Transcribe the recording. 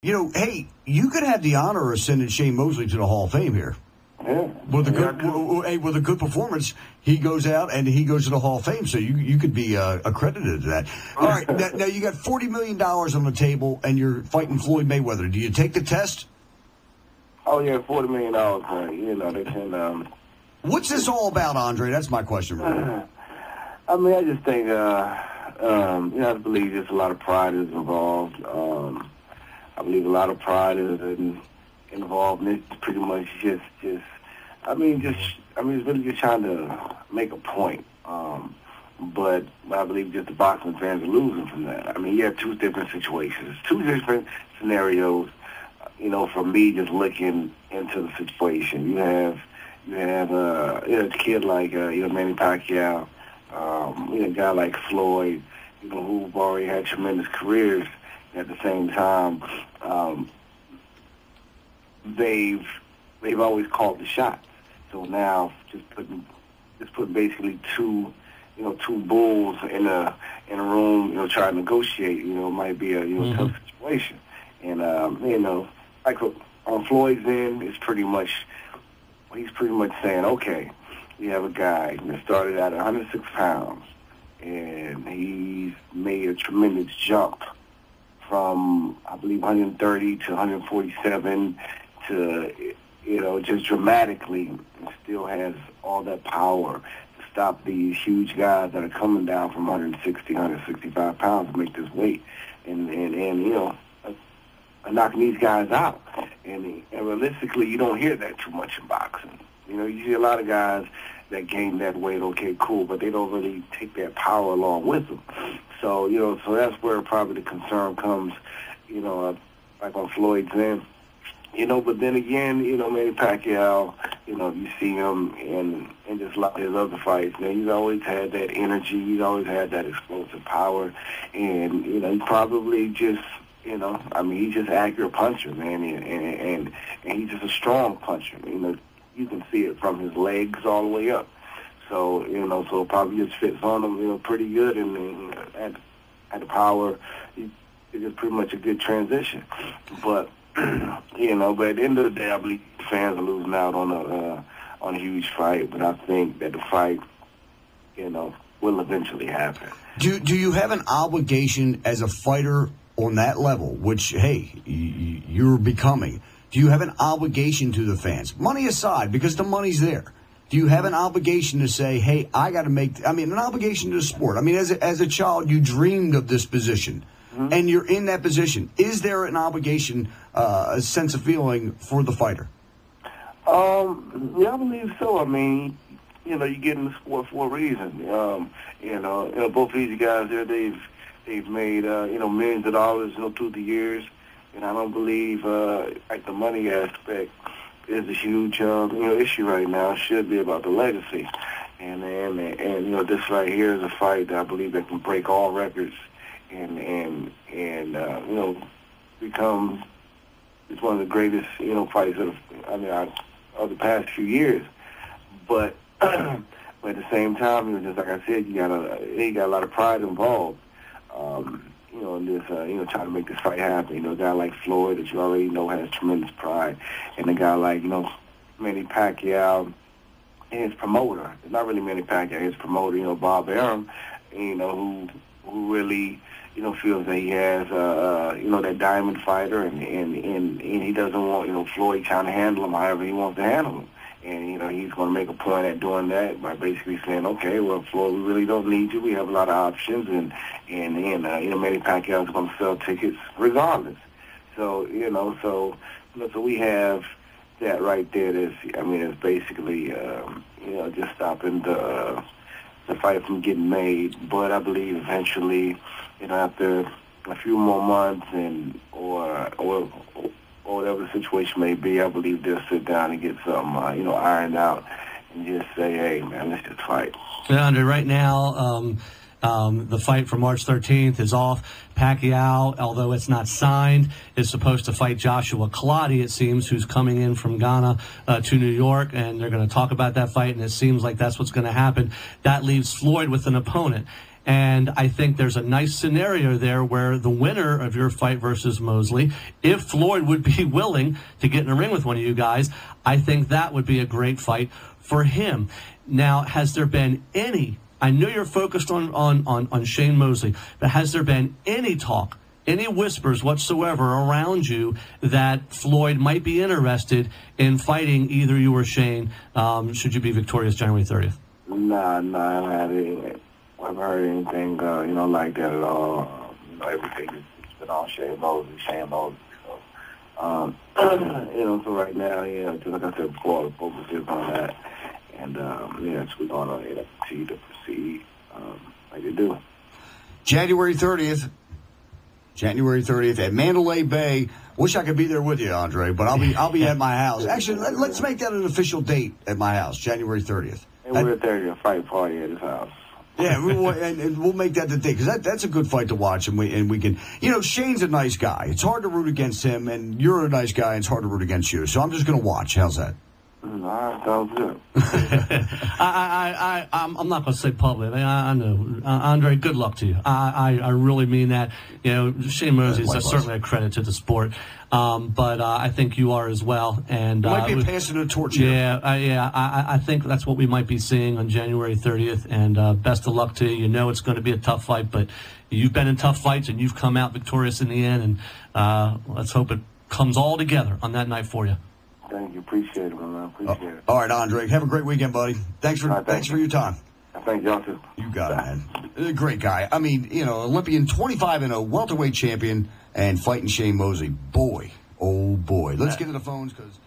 Hey, you could have the honor of sending Shane Mosley to the Hall of Fame here. Yeah. With a good performance, he goes out and he goes to the Hall of Fame, so you could be accredited to that. All right, now you got $40 million on the table, and you're fighting Floyd Mayweather. Do you take the test? Oh, yeah, $40 million, man. They can... What's this all about, Andre? That's my question, really. I just think, I believe there's a lot of pride is involved. I believe a lot of pride is involved, and it's pretty much it's really just trying to make a point. But I believe just the boxing fans are losing from that. I mean, you have two different situations, two different scenarios. For me, just looking into the situation, you have a kid like Manny Pacquiao, a guy like Floyd, who've already had tremendous careers. At the same time, they've always called the shots. So now, just putting basically two bulls in a room, trying to negotiate, might be a tough situation. And like on Floyd's end, he's pretty much saying, okay, we have a guy that started at 106 pounds, and he's made a tremendous jump from, I believe, 130 to 147 to, just dramatically, and still has all that power to stop these huge guys that are coming down from 160, 165 pounds to make this weight, and knocking these guys out. And realistically, you don't hear that too much in boxing. You see a lot of guys that gain that weight, okay, cool, but they don't really take that power along with them. So, so that's where probably the concern comes, like on Floyd's end. But then again, Manny Pacquiao, you see him in just a lot of his other fights, he's always had that energy, he's always had that explosive power, and, he probably just, he's just an accurate puncher, man, and he's just a strong puncher, you can see it from his legs all the way up. So, so it probably just fits on him, pretty good, and at the power, it's just pretty much a good transition. But, but at the end of the day, I believe the fans are losing out on a huge fight, but I think that the fight, will eventually happen. Do you have an obligation as a fighter on that level, which, hey, you're becoming? Do you have an obligation to the fans? Money aside, because the money's there. Do you have an obligation to say, hey, I got to an obligation to the sport? As a child, you dreamed of this position, and you're in that position. Is there an obligation, a sense of feeling for the fighter? Yeah, I believe so. You get in the sport for a reason. Both of these guys there, they've made, millions of dollars, through the years. And I don't believe, like the money aspect is a huge, issue right now. It should be about the legacy. And this right here is a fight that I believe that can break all records and become, it's one of the greatest, fights of the past few years. But, but at the same time, just like I said, you got a lot of pride involved. In this, trying to make this fight happen. A guy like Floyd that you already know has tremendous pride, and a guy like, Manny Pacquiao and his promoter. It's not really Manny Pacquiao, his promoter, Bob Arum, who really, feels that he has, that diamond fighter, and he doesn't want, Floyd trying to handle him however he wants to handle him. And, he's going to make a point at doing that by basically saying, okay, well, Floyd, we really don't need you. We have a lot of options. And Manny Pacquiao is going to sell tickets regardless. So, so we have that right there. It's basically, just stopping the fight from getting made. But I believe eventually, after a few more months or whatever the situation may be, I believe they'll sit down and get something, ironed out and just say, hey, man, let's just fight. Yeah, Andre, right now, the fight for March 13th is off. Pacquiao, although it's not signed, is supposed to fight Joshua Clottey, it seems, who's coming in from Ghana to New York, and they're going to talk about that fight, and it seems like that's what's going to happen. That leaves Floyd with an opponent. And I think there's a nice scenario there where the winner of your fight versus Mosley, if Floyd would be willing to get in a ring with one of you guys, I think that would be a great fight for him. Now, has there been any, I know you're focused on Shane Mosley, but has there been any talk, any whispers whatsoever around you that Floyd might be interested in fighting either you or Shane, should you be victorious January 30th? Nah, I haven't heard anything, like that at all. Everything has been on Shane Mosley. So, so right now, just like I said before, the focus is on that. And, so we're going to continue to proceed like they do. January 30th at Mandalay Bay. Wish I could be there with you, Andre, but I'll be at my house. Actually, let's make that an official date at my house, January 30th. And we're there to fight party at his house. Yeah, and we'll make that the day, because that's a good fight to watch, and we can, Shane's a nice guy. It's hard to root against him, and you're a nice guy, and it's hard to root against you. So I'm just going to watch. How's that? All right, sounds good. I'm not going to say publicly. I know, Andre. Good luck to you. I really mean that. Shane Mosley is certainly a credit to the sport, but I think you are as well. And might be passing a torch here. Yeah. I think that's what we might be seeing on January 30th. And best of luck to you. It's going to be a tough fight, but you've been in tough fights and you've come out victorious in the end. And let's hope it comes all together on that night for you. Thank you. Appreciate it, man. Appreciate it. All right, Andre. Have a great weekend, buddy. Thanks for your time. Thank y'all too. You got it, man. A great guy. I mean, Olympian, 25-0, welterweight champion, and fighting Shane Mosley. Boy, oh boy. Let's get to the phones because.